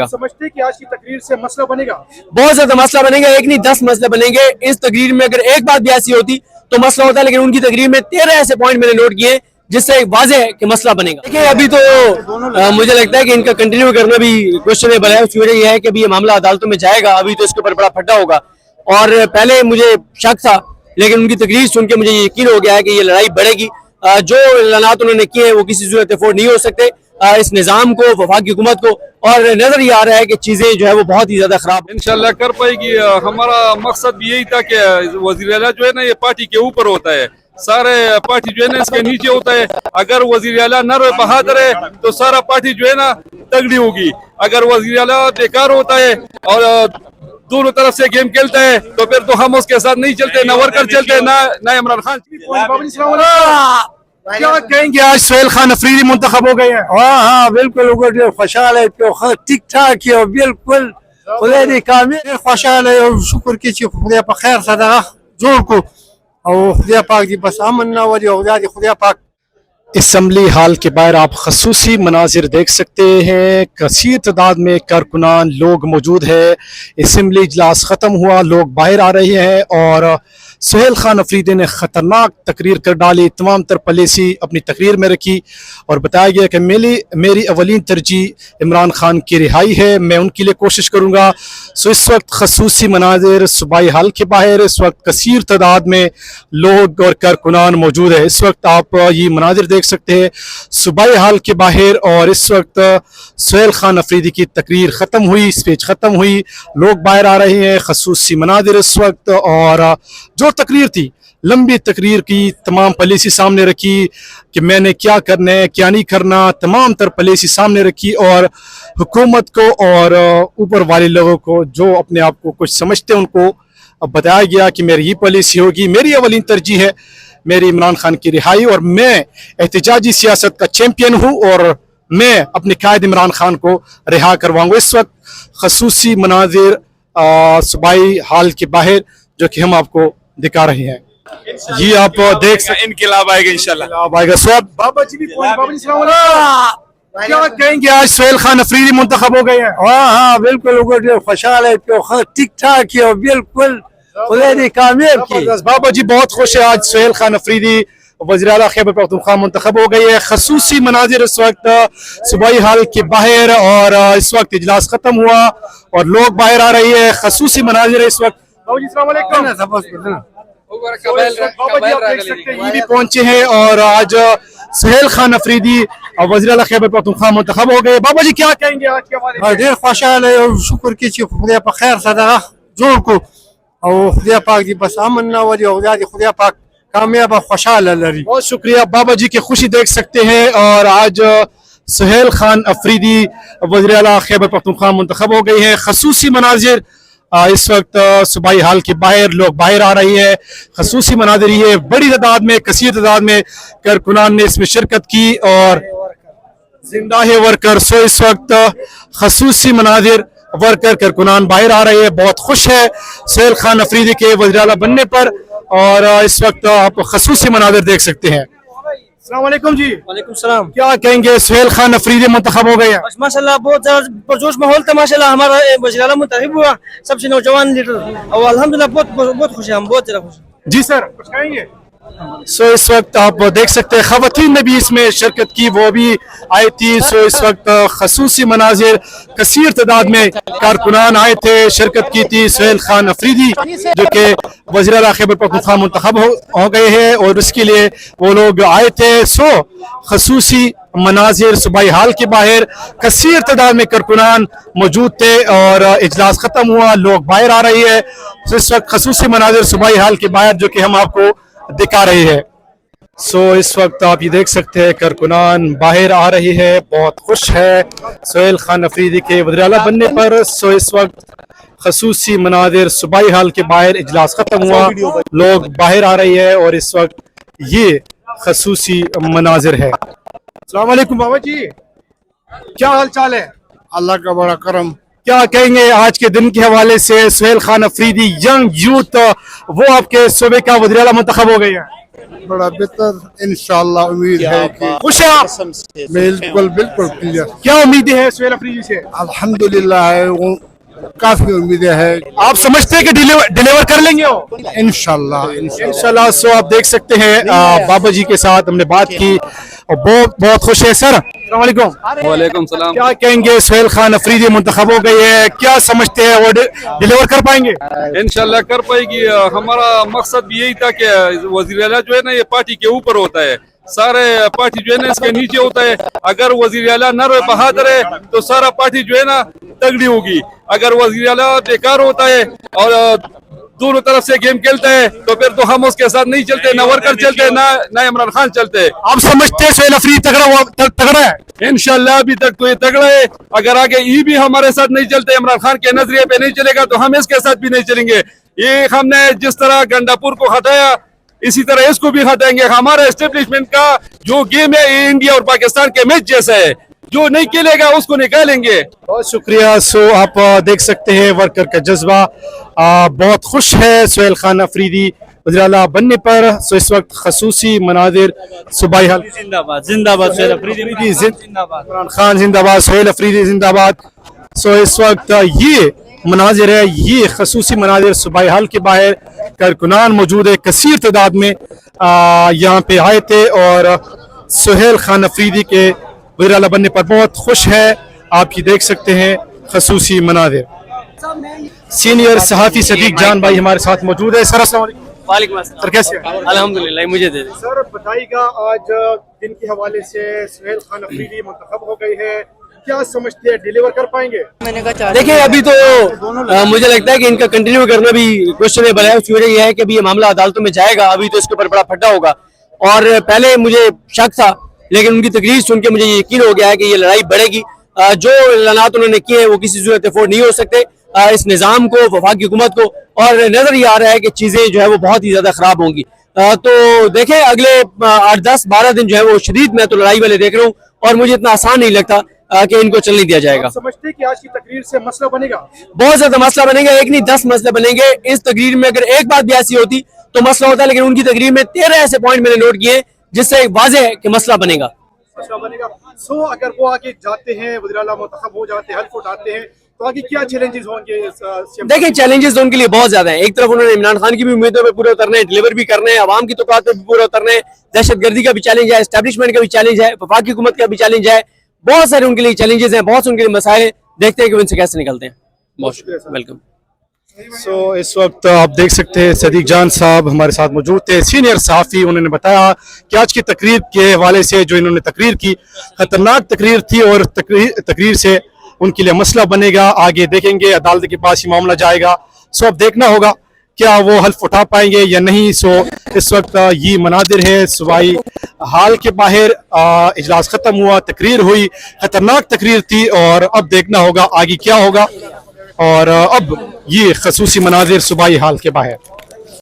समझते हैं कि आज की तकरीर से मसला बनेगा? बहुत ज्यादा मसला बनेगा, एक नहीं 10 मसले बनेंगे। इस तकरीर में अगर एक बात भी ऐसी होती तो मसला होता, लेकिन उनकी तकरीर में 13 ऐसे पॉइंट मैंने नोट किए जिससे वाज़ेह है कि मसला बनेगा। देखिए अभी तो मुझे लगता है कि इनका कंटिन्यू करना भी क्वेश्चनेबल है। उसकी वजह यह है कि अभी ये मामला अदालतों में जाएगा, अभी तो इसके ऊपर बड़ा फड्डा होगा। और पहले मुझे शक था, लेकिन उनकी तकरीर सुन के मुझे यकीन हो गया है कि ये लड़ाई बढ़ेगी। जो ऐलानात उन्होंने किए हैं वो किसी सूरत अफोर्ड नहीं हो सकते इस निज़ाम को, वफाकी हुकूमत को। और नजर ये आ रहा है कि चीजें जो है वो बहुत ही ज्यादा खराब इंशाल्लाह कर पाएगी। हमारा मकसद भी यही था कि वज़ीर आला जो है ना ये पार्टी के ऊपर होता है, सारे पार्टी जो है ना इसके नीचे होता है। अगर वज़ीर आला नर बहादुर है तो सारा पार्टी जो है ना तगड़ी होगी। अगर वज़ीर आला बेकार होता है और दोनों तरफ से गेम खेलता है तो फिर तो हम उसके साथ नहीं चलते, ना वर्कर चलते, ना इमरान खान। क्या कहेंगे, आज सुहेल खान अफरीदी मुंतखब हो गए हैं? हाँ बिल्कुल खुशहाल है, ठीक ठाक है बिल्कुल खुदा ने कामयाब खुशहाल है और शुक्र की खुदा पर खैर सदा जोर को और खुदा पाक जी बस अमन ना वरी और खुदा पाक। असम्बली हाल के बाहर आप खसूसी मनाजिर देख सकते हैं, कसीर तादाद में कारकुनान लोग मौजूद है। असम्बली इजलास ख़त्म हुआ, लोग बाहर आ रहे हैं और सुहेल खान अफरीदी ने ख़तरनाक तकरीर कर डाली। तमाम तर पॉलिसी अपनी तकरीर में रखी और बताया गया कि मेरी अवलीन तरजीह इमरान खान की रिहाई है, मैं उनके लिए कोशिश करूँगा। सो इस वक्त खसूसी मनाजिर सूबाई हाल के बाहर इस वक्त कसीर तादाद में लोग और कारकुनान मौजूद है। इस वक्त आप ये मनाजिर देख सकते हैं सूबाई हाल के बाहर। और इस वक्त सुहेल खान अफरीदी की तकरीर ख़त्म हुई, स्पीच ख़त्म हुई, लोग बाहर आ रहे हैं। खसूसी मनाजिर इस वक्त, और जो तकरीर थी लंबी तकरीर की, तमाम पॉलिसी सामने रखी कि मैंने क्या करना है क्या नहीं करना, तमाम तर पॉलिसी सामने रखी। और हुकूमत को और ऊपर वाले लोगों को जो अपने आप को कुछ समझते हैं उनको बताया गया कि मेरी ये पॉलिसी होगी, मेरी अवलीन तरजीह है मेरी इमरान खान की रिहाई और मैं एहतजाजी सियासत का चैम्पियन हूँ और मैं अपने कायद इमरान खान को रिहा करवाऊंगा। इस वक्त खसूसी मनाजिर सूबाई हाल के बाहर जो कि हम आपको दिखा रहे हैं, ये आप देख सकते हैं। इनकलाब आएगा इंशाल्लाह आएगा। बाबा जी भी क्या कहेंगे, आज सुहेल खान अफरीदी मुंतखब हो गए हैं? हाँ बिल्कुल खुशहाल है, ठीक ठाक है बिल्कुल खुदा ने कामयाब की। बाबा जी बहुत खुश है, आज सुहेल खान अफरीदी वज़ीर आला खैबर पख्तूनख्वा मुंतखब हो गई है। खसूसी मनाजिर इस वक्त सूबाई हाल के बाहर और इस वक्त इजलास खत्म हुआ और लोग बाहर आ रही है। खसूसी मनाजिर इस वक्त ये भी पहुंचे हैं और आज सुहेल खान अफरीदी वज़ीर आला खैबर पख्तूनख्वा मुंतखब हो गए। बाबा जी क्या कहेंगे आज के हवाले से? ढेर खुशहाल है और शुक्र की खुदा पर खैर सदा जोर को और खुदा पाक जी बस अमन ना वरी और खुदा पाक कामयाब खुशहाल लड़ी। बहुत शुक्रिया, बाबा जी की खुशी देख सकते हैं। और आज सुहेल खान अफरीदी वज़ीर आला खैबर पख्तूनख्वा मुंतखब हो गई है। खसूसी मनाजिर इस वक्त सूबाई हाल के बाहर लोग बाहर आ रही है। खसूसी मनाजिर ये बड़ी तादाद में कसीर तादाद में कारकुनान ने इसमें शिरकत की और जिंदा है वर्कर। सो इस वक्त खसूसी मनाजिर वर्कर कारकुनान बाहर आ रहे हैं, बहुत खुश है सुहेल खान अफरीदी के वज़ीर आला बनने पर। और इस वक्त आप खसूसी मनाजिर देख सकते हैं। अस्सलाम वालेकुम जी। वालेकुम सलाम। क्या कहेंगे, सुहेल खान अफरीदी मुंतखब हो गए हैं? माशाल्लाह बहुत पुरजोश माहौल था। माशाल्लाह हमारा वज़ीर आला मुंतखब हुआ, सबसे नौजवान लीडर, और अल्हम्दुलिल्लाह बहुत खुश हैं हम, बहुत ज्यादा खुश। जी सर कुछ कहेंगे? सो इस वक्त आप देख सकते हैं खवातीन ने भी इसमें शिरकत की, वो भी आई थी। सो इस वक्त खसूसी मनाजिर कसीर तादाद में कारकुनान आए थे, शिरकत की थी। सुहेल खान अफरीदी जो कि वज़ीर आला खैबर पख्तूनख्वा मुंतखब हो गए हैं और उसके लिए वो लोग आए थे। सो खसूसी मनाजिर सूबाई हाल के बाहर कसीर तादाद में कारकुनान मौजूद थे और इजलास खत्म हुआ, लोग बाहर आ रही है। सो इस वक्त खसूसी मनाजिर सूबाई हाल के बाहर जो कि हम आपको दिखा रही है। सो इस वक्त आप ये देख सकते हैं कारकुनान बाहर आ रही है, बहुत खुश है सुहेल खान अफरीदी के वज़ीर आला बनने पर। सो इस वक्त खसूसी मनाजिर सूबाई हाल के बाहर इजलास खत्म हुआ, लोग बाहर आ रही है और इस वक्त ये खसूसी मनाजिर है। अस्सलाम वालेकुम बाबा जी, क्या हाल चाल है? अल्लाह का बड़ा करम, क्या कहेंगे आज के दिन के हवाले से? सुहेल खान अफरीदी यंग यूथ वो आपके सूबे का वज़ीर आला मुंतखब हो गई है, बड़ा बेहतर इंशाल्लाह उम्मीद है कि खुश है आप? बिल्कुल बिल्कुल क्लियर क्या उम्मीदें हैं सुहेल अफरीदी से? अल्हम्दुलिल्लाह है वो काफी उम्मीदें है आप समझते हैं कि डिलीवर कर लेंगे वो? इंशाल्लाह इंशाल्लाह। सो आप देख सकते हैं बाबा जी के साथ हमने बात की और बहुत बहुत खुश है। सर अस्सलाम वालेकुम। वालेकुम सलाम। क्या कहेंगे? सुहेल खान अफरीदी मुंतखब हो गई है, क्या समझते हैं वो डिलीवर कर पाएंगे? इंशाल्लाह कर पाएगी। हमारा मकसद भी यही था कि वजीर आला जो है ना ये पार्टी के ऊपर होता है, सारे पार्टी जो है ना इसके नीचे होता है। अगर वजीर आला नर बहादुर है तो सारा पार्टी जो है ना तगड़ी होगी। अगर वजीर आला बेकार होता है और दोनों तरफ से गेम खेलता है तो फिर तो हम उसके साथ नहीं चलते, ना वर्कर चलते ना इमरान खान चलते। आप समझते हैं सुहेल अफरीदी तगड़ा है? इंशाल्लाह अभी तक तो ये तगड़ा है। अगर आगे ये भी हमारे साथ नहीं चलते, इमरान खान के नजरिए पे नहीं चलेगा तो हम इसके साथ भी नहीं चलेंगे। ये हमने जिस तरह गंडापुर को हटाया इसी तरह इसको भी हटाएंगे। हमारा एस्टेब्लिशमेंट का जो गेम है ये इंडिया और पाकिस्तान के मैच जैसा है, जो नहीं खेलेगा उसको निकालेंगे। बहुत शुक्रिया। सो आप देख सकते हैं वर्कर का जज्बा, बहुत खुश है सुहेल खान अफरीदी वज़ीर आला बनने पर। सो इस वक्त खसूसी मनाजिर सूबाई हाल जिंदाबाद जिंदाबाद सुहेल अफरीदी जिंदाबाद, इमरान खान जिंदाबाद, सुहेल अफरीदी जिंदाबाद। सो इस वक्त ये मनाजिर है, ये खसूसी मनाजिर सूबाई हाल के बाहर कारकुनान मौजूद है, कसीर तादाद में यहाँ पे आए थे और सुहेल खान अफरीदी के वज़ीर आला बनने पर बहुत खुश है। आप ये देख सकते हैं खसूसी मनाजिर। सीनियर सहाफ़ी सदीक जान भाई हमारे साथ मौजूद है। सर अस्सलाम वालेकुम। वालेकुम अस्सलाम। सर कैसे हैं? अल्हम्दुलिल्लाह। मुझे दे दे। सर बताइएगा आज दिन के हवाले से सुहेल खान अफरीदी मुंतखब हो गई है, क्या समझते हैं डिलीवर कर पाएंगे? देखिए अभी तो मुझे लगता है कि इनका कंटिन्यू करना भी क्वेश्चनेबल है। उसकी वजह यह है कि अभी ये मामला अदालतों में जाएगा, अभी तो इसके ऊपर बड़ा फड्डा होगा। और पहले मुझे शक था लेकिन उनकी तकरीर सुन के मुझे यकीन हो गया है कि ये लड़ाई बढ़ेगी। जो ऐलानात उन्होंने किए हैं वो किसी सूरत अफोर्ड नहीं हो सकते इस निज़ाम को, वफाकी हुकूमत को। और नजर ये आ रहा है कि चीजें जो है वो बहुत ही ज्यादा खराब होंगी। तो देखें अगले 8-10-12 दिन जो है वो शदीद मैं तो लड़ाई वाले देख रहा हूँ और मुझे इतना आसान नहीं लगता कि इनको चलने दिया जाएगा। समझते हैं कि आज की तकरीर से मसला बनेगा? बहुत ज्यादा मसला बनेगा, एक नहीं 10 मसले बनेंगे। इस तकरीर में अगर एक बात भी ऐसी होती तो मसला होता है, लेकिन उनकी तकरीर में 13 ऐसे पॉइंट मैंने नोट किए जिससे वाज़ेह है कि मसला बनेगा। मसला बनेगा। सो अगर वो आगे जाते हैं, वज़ीर आला मुंतखब हो जाते हैं, हल्फ उठाते हैं तो आगे क्या चैलेंजेस होंगे? देखिए चैलेंजेस तो उनके लिए बहुत ज्यादा है। एक तरफ उन्होंने इमरान खान की भी उम्मीदों पे पूरे उतरना है, डिलीवर भी करना है, आवाम की तौक़ात पे भी पूरे उतरना है, दहशतगर्दी का भी चैलेंज है, एस्टैब्लिशमेंट का भी चैलेंज है, वफाकी हुकूमत का भी चैलेंज है। बहुत सारे उनके लिए चैलेंजेस हैं, बहुत से उनके लिए मसाइल हैं। देखते हैं कि उनसे कैसे निकलते हैं। बहुत वेलकम। सो इस वक्त आप देख सकते हैं सदीक जान साहब हमारे साथ मौजूद थे, सीनियर सहाफ़ी। उन्होंने बताया कि आज की तकरीर के हवाले से जो इन्होंने तकरीर की खतरनाक तकरीर थी और तकरीर से उनके लिए मसला बनेगा। आगे देखेंगे अदालत के पास ये मामला जाएगा। सो अब देखना होगा क्या वो हल्फ उठा पाएंगे या नहीं। सो इस वक्त ये मनादिर है सूबाई हाल के बाहर, इजलास खत्म हुआ, तकरीर हुई, खतरनाक तकरीर थी और अब देखना होगा आगे क्या होगा। और अब ये खसूसी मनाजिर सूबाई हाल के बाहर।